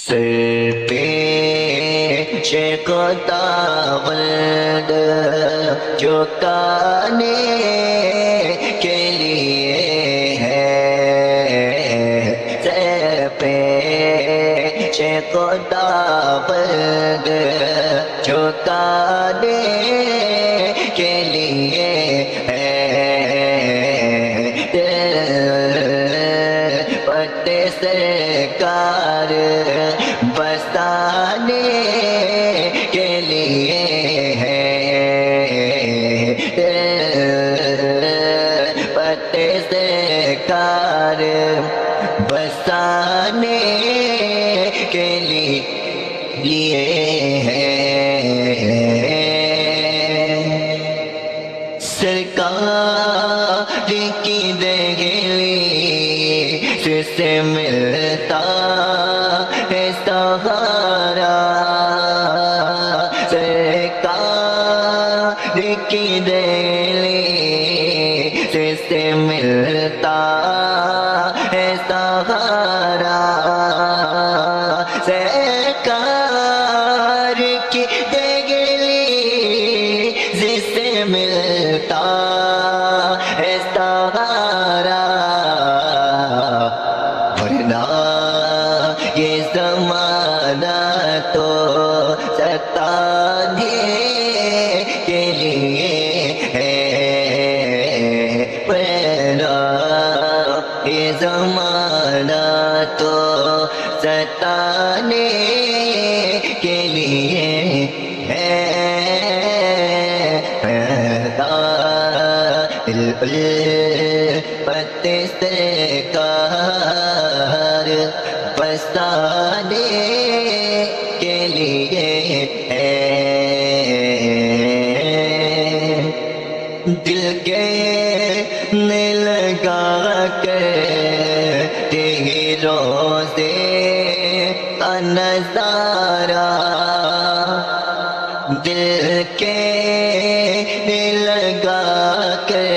سر پہ خداوند جھکانے کے لیے ہے، سر پہ خداوند جھکانے کے لیے ہے، پتے سرکار بستانے کے لیے ہے، پتے سرکار بستانے کے لیے ہے، سرکار کی دہلی سے ملتا ہے سہارا، سرکار کی دہلی سے ملتا ہے سہارا، سرکار کی دہلی سے ملتا ہے سہارا، ورنہ یہ زمانہ تو ستانے کے لیے ہے، ورنہ یہ زمانہ تو ستانے کے لیے ہے، پتے سرکار بستانے کے لیے ہے، دل کے لگا کر تیرے روزے کا نظارہ، دل کے لگا کر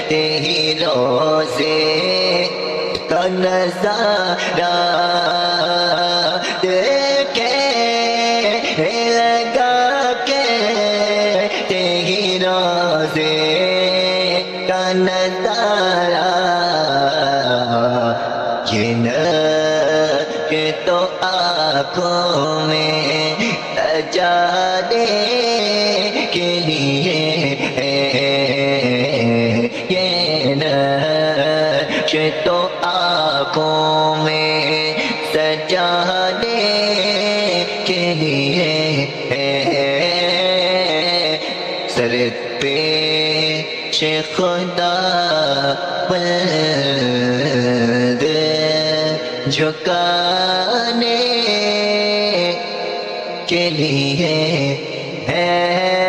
تیرے روزے کا نظارہ، دل کے لگا کے تیرے روزے کا نظارہ، یہ کہ تو آنکھوں میں سجانے کے لیے ہے، یہ نقش تو آنکھوں میں سجانے کے لیے ہے، سر پہ خداوند جھکانے کے لیے ہے۔